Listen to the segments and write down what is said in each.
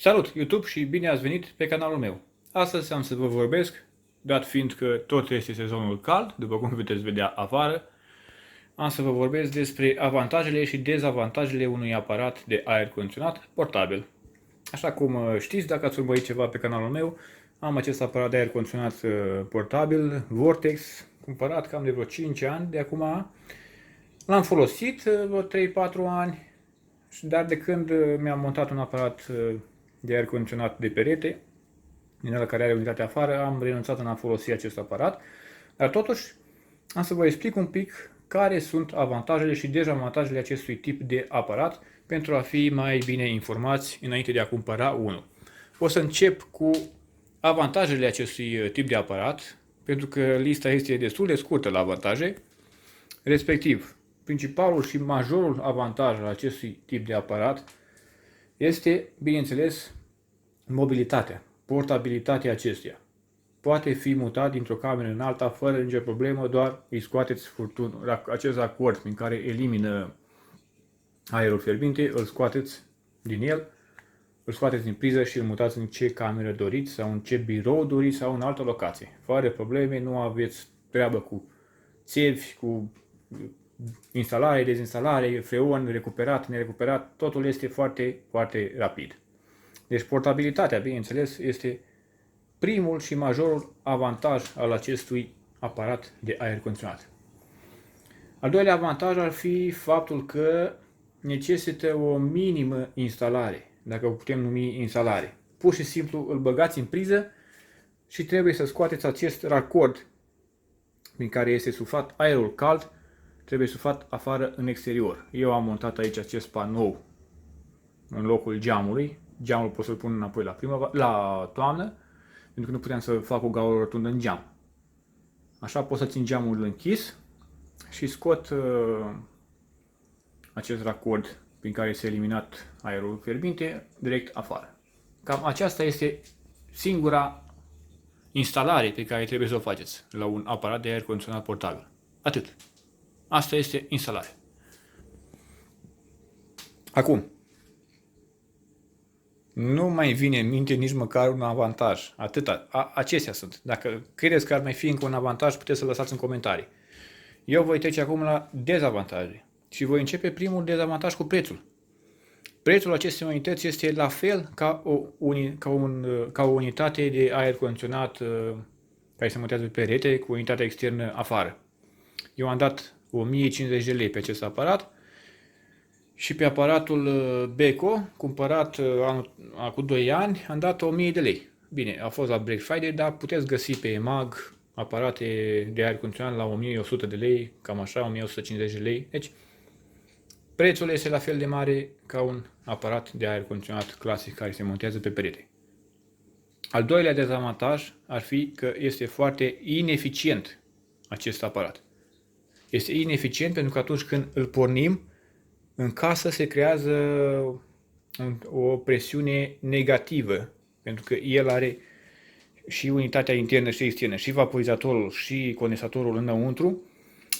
Salut YouTube și bine ați venit pe canalul meu. Astăzi am să vă vorbesc, dat fiind că tot este sezonul cald, după cum puteți vedea afară, am să vă vorbesc despre avantajele și dezavantajele unui aparat de aer condiționat portabil. Așa cum știți, dacă ați urmărit ceva pe canalul meu, am acest aparat de aer condiționat portabil, Vortex, cumpărat cam de vreo 5 ani de acum. L-am folosit vreo 3-4 ani, dar de când mi-am montat un aparat de aer condiționat de perete, din ăla care are unitate afară, am renunțat în a folosi acest aparat. Dar totuși am să vă explic un pic care sunt avantajele și dezavantajele acestui tip de aparat pentru a fi mai bine informați înainte de a cumpăra unul. O să încep cu avantajele acestui tip de aparat, pentru că lista este destul de scurtă la avantaje, respectiv principalul și majorul avantaj al acestui tip de aparat este, bineînțeles, mobilitatea, portabilitatea acestuia. Poate fi mutat dintr-o cameră în alta fără nicio problemă, doar îi scoateți furtunul, acest acord prin care elimină aerul fierbinte, îl scoateți din el, îl scoateți din priză și îl mutați în ce cameră doriți sau în ce birou doriți sau în altă locație. Fără probleme, nu aveți treabă cu țevi, cu instalare, dezinstalare, freon, recuperat, nerecuperat, totul este foarte, foarte rapid. Deci portabilitatea, bineînțeles, este primul și majorul avantaj al acestui aparat de aer condiționat. Al doilea avantaj ar fi faptul că necesită o minimă instalare, dacă o putem numi instalare. Pur și simplu îl băgați în priză și trebuie să scoateți acest racord prin care este suflat aerul cald, trebuie suflat afară în exterior. Eu am montat aici acest panou în locul geamului. Geamul pot să-l pun înapoi la toamnă, pentru că nu puteam să fac o gaură rotundă în geam. Așa pot să țin geamul închis și scot acest racord prin care este eliminat aerul fierbinte direct afară. Cam aceasta este singura instalare pe care trebuie să o faceți la un aparat de aer condiționat portabil. Atât. Asta este instalarea. Acum, nu mai vine în minte nici măcar un avantaj. Atâta. Acestea sunt. Dacă credeți că ar mai fi încă un avantaj, puteți să lăsați în comentarii. Eu voi trece acum la dezavantaje. Și voi începe primul dezavantaj cu prețul. Prețul acestei unități este la fel ca o unitate de aer condiționat care se montează pe perete cu unitatea externă afară. Eu am dat 1050 de lei pe acest aparat. Și pe aparatul Beko, cumpărat acum 2 ani, am dat 1000 de lei. Bine, a fost la Black Friday, dar puteți găsi pe EMAG aparate de aer condiționat la 1100 de lei, cam așa, 1150 de lei. Deci, prețul este la fel de mare ca un aparat de aer condiționat clasic care se montează pe perete. Al doilea dezavantaj ar fi că este foarte ineficient acest aparat. Este ineficient pentru că atunci când îl pornim, în casă se creează o presiune negativă, pentru că el are și unitatea internă și externă, și vaporizatorul și condensatorul înăuntru,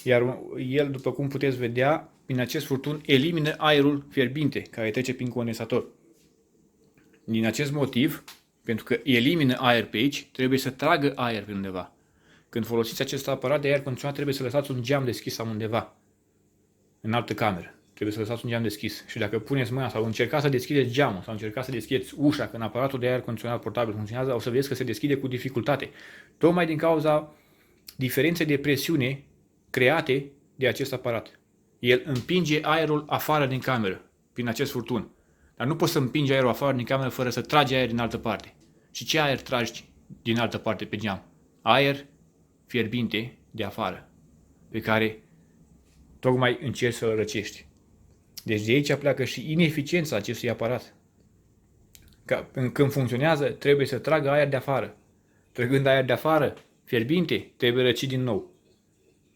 iar el, după cum puteți vedea, prin acest furtun elimină aerul fierbinte care trece prin condensator. Din acest motiv, pentru că elimină aer pe aici, trebuie să tragă aer pe undeva. Când folosiți acest aparat de aer condiționat, trebuie să lăsați un geam deschis sau undeva, în altă cameră. Trebuie să lăsați un geam deschis. Și dacă puneți mâna sau încercați să deschideți geamul sau încercați să deschideți ușa când aparatul de aer condiționat portabil funcționează, o să vedeți că se deschide cu dificultate. Tocmai din cauza diferenței de presiune create de acest aparat. El împinge aerul afară din cameră prin acest furtun. Dar nu poți să împingi aerul afară din cameră fără să tragi aer din altă parte. Și ce aer tragi din altă parte pe geam? Aer fierbinte de afară, pe care tocmai încerci să-l răcești. Deci de aici pleacă și ineficiența acestui aparat. Când funcționează, trebuie să tragă aer de afară. Trăgând aer de afară, fierbinte, trebuie răcit din nou.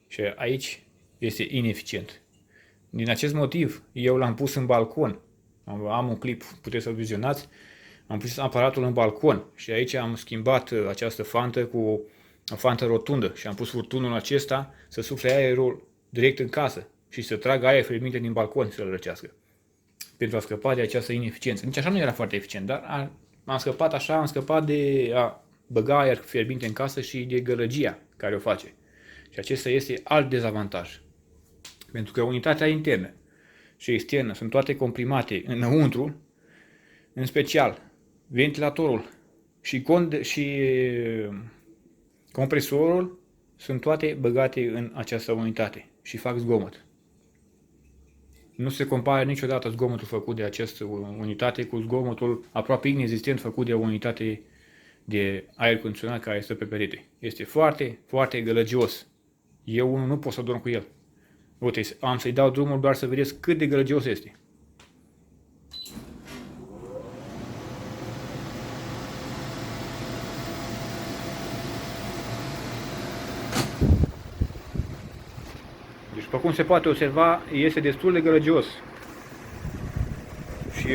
Și aici este ineficient. Din acest motiv, eu l-am pus în balcon. Am un clip, puteți să-l vizionați. Am pus aparatul în balcon și aici am schimbat această fantă cu o fantă rotundă și am pus furtunul acesta să sufle aerul direct în casă și să tragă aer fierbinte din balcon să-l răcească. pentru a scăpa de această ineficiență. Nici așa nu era foarte eficient, dar am scăpat așa, am scăpat de a băga aer fierbinte în casă și de gălăgia care o face. Și acesta este alt dezavantaj. Pentru că unitatea internă și externă sunt toate comprimate înăuntru, în special ventilatorul și compresorul sunt toate băgate în această unitate și fac zgomot. Nu se compară niciodată zgomotul făcut de această unitate cu zgomotul aproape inexistent făcut de o unitate de aer condiționat care stă pe perete. Este foarte, foarte gălăgios. Eu nu pot să dorm cu el. Uite, am să-i dau drumul doar să vedeți cât de gălăgios este. Deci, după cum se poate observa, este destul de gălăgios. Și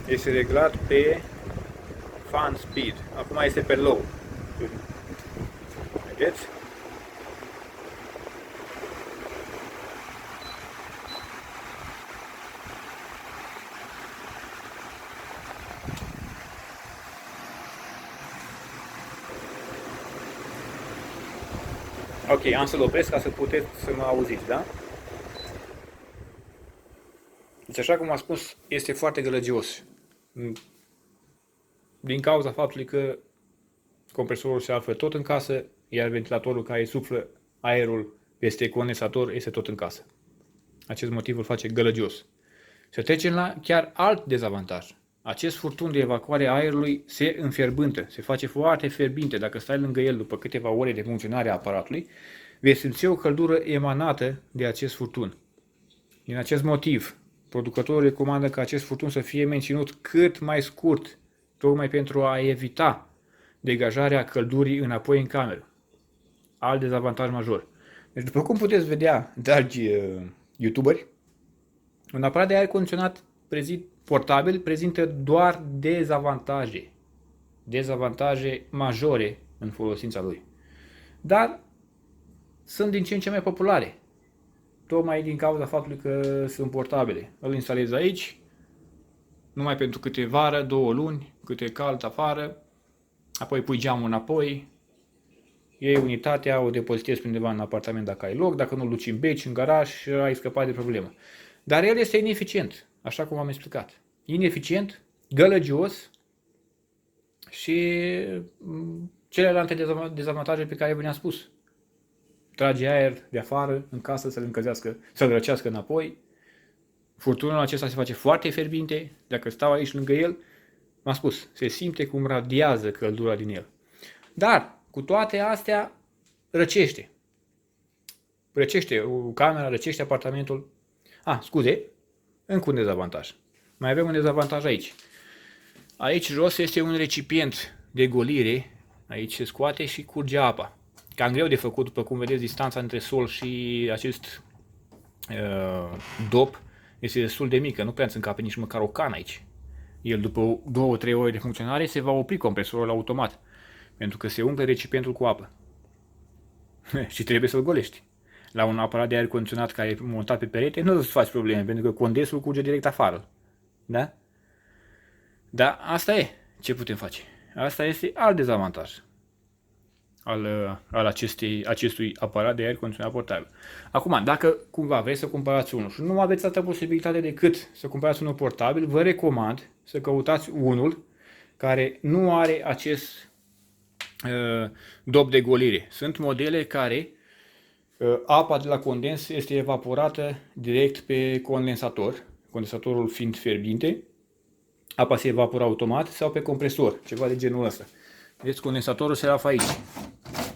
este reglat pe fan speed. Acum este pe low. Vedeți? Ok, am să-l opresc ca să puteți să mă auziți, da? Deci, așa cum am spus, este foarte gălăgios. Din cauza faptului că compresorul se află tot în casă, iar ventilatorul care suflă aerul peste condensator este tot în casă. Acest motiv îl face gălăgios. Să trecem la chiar alt dezavantaj. Acest furtun de evacuare a aerului se înfierbântă, se face foarte fierbinte. Dacă stai lângă el după câteva ore de funcționare a aparatului, vei simți o căldură emanată de acest furtun. Din acest motiv, producătorul recomandă ca acest furtun să fie menținut cât mai scurt, tocmai pentru a evita degajarea căldurii înapoi în cameră. Alt dezavantaj major. Deci, după cum puteți vedea, dragi youtuberi, un aparat de aer condiționat portabil prezintă doar dezavantaje. Dezavantaje majore în folosința lui. Dar sunt din ce în ce mai populare. Tocmai din cauza faptului că sunt portabile. Îl instalezi aici, numai pentru câte vară, 2 luni, câte cald afară, apoi pui geamul înapoi, iei unitatea, o depozitezi undeva în apartament dacă ai loc, dacă nu-l duci în beci, în garaj, ai scăpat de problemă. Dar el este ineficient, așa cum am explicat. Ineficient, gălăgios și celelalte dezavantaje pe care vi le-am spus. Trage aer de afară în casă să-l încălzească, să-l răcească înapoi. Furtunul acesta se face foarte fierbinte. Dacă stau aici lângă el, m-am spus, se simte cum radiază căldura din el. Dar, cu toate astea, răcește. Răcește camera, răcește apartamentul. Scuze, încă un dezavantaj. Mai avem un dezavantaj aici. Aici jos este un recipient de golire. Aici se scoate și curge apa. Cam greu de făcut, după cum vedeți, distanța între sol și acest dop este destul de mică. Nu prea îți încape nici măcar o cană aici. El, după 2-3 ore de funcționare, se va opri compresorul automat. Pentru că se umple recipientul cu apă. Și trebuie să-l golești. La un aparat de aer condiționat care e montat pe perete, nu îți faci probleme, pentru că condensul curge direct afară. Da? Dar asta e. Ce putem face? Asta este alt dezavantaj al acestui aparat de aer condiționat portabil. Acum, dacă cumva vreți să cumpărați unul și nu aveți altă posibilitate decât să cumpărați unul portabil, vă recomand să căutați unul care nu are acest dop de golire. Sunt modele care apa de la condens este evaporată direct pe condensator, condensatorul fiind fierbinte, apa se evaporă automat sau pe compresor, ceva de genul ăsta. Vedeți, condensatorul se află aici.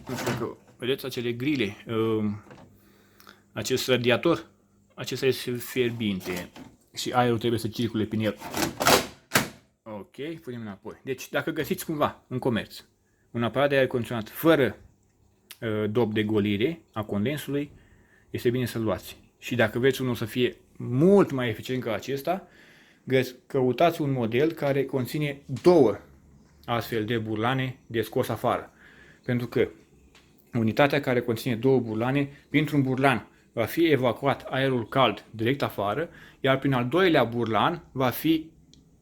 Nu știu că vedeți acele grile, acest radiator, acesta este fierbinte și aerul trebuie să circule prin el. Ok, punem înapoi. Deci, dacă găsiți cumva în comerț un aparat de aer condiționat fără dop de golire a condensului, este bine să-l luați. Și dacă vreți unul să fie mult mai eficient ca acesta, căutați un model care conține 2 astfel de burlane de scos afară. Pentru că unitatea care conține 2 burlane, printr-un burlan va fi evacuat aerul cald direct afară, iar prin al doilea burlan va fi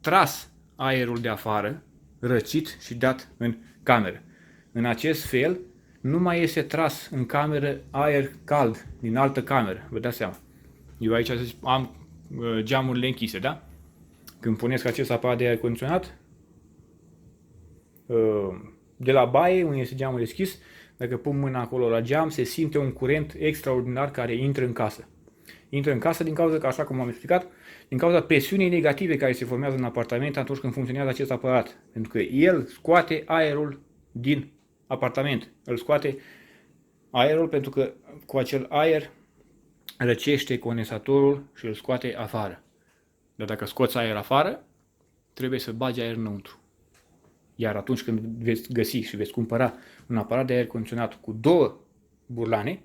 tras aerul de afară, răcit și dat în cameră. În acest fel, nu mai este tras în cameră aer cald din altă cameră, vă dați seama. Eu aici am geamurile închise, da? Când puneți acest aparat de aer condiționat, de la baie, unde este geamul deschis, dacă pun mâna acolo la geam, se simte un curent extraordinar care intră în casă. Intră în casă din cauza că, așa cum am explicat, din cauza presiunii negative care se formează în apartament atunci când funcționează acest aparat. Pentru că el scoate aerul din apartament. Îl scoate aerul pentru că cu acel aer răcește condensatorul și îl scoate afară. Dar dacă scoți aer afară, trebuie să bagi aer înăuntru. Iar atunci când veți găsi și veți cumpăra un aparat de aer condiționat cu două burlane,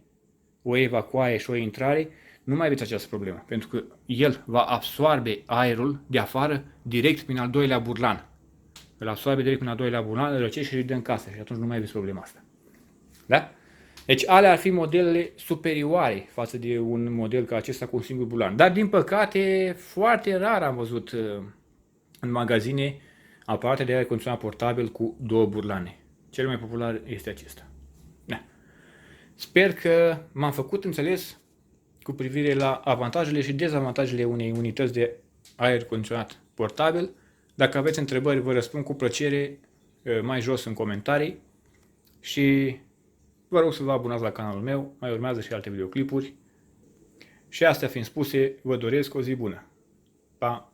o evacuare și o intrare, nu mai aveți această problemă, pentru că el va absorbe aerul de afară direct prin al doilea burlan. Îl absorbe direct prin al doilea burlan, îl răcește și îl dă în casă și atunci nu mai aveți problema asta. Da? Deci alea ar fi modelele superioare față de un model ca acesta cu un singur burlan. Dar din păcate, foarte rar am văzut în magazine aparate de aer condiționat portabil cu două burlane. Cel mai popular este acesta. Da. Sper că m-am făcut înțeles cu privire la avantajele și dezavantajele unei unități de aer condiționat portabil. Dacă aveți întrebări, vă răspund cu plăcere mai jos în comentarii și vă rog să vă abonați la canalul meu, mai urmează și alte videoclipuri. Și astea fiind spuse, vă doresc o zi bună. Pa!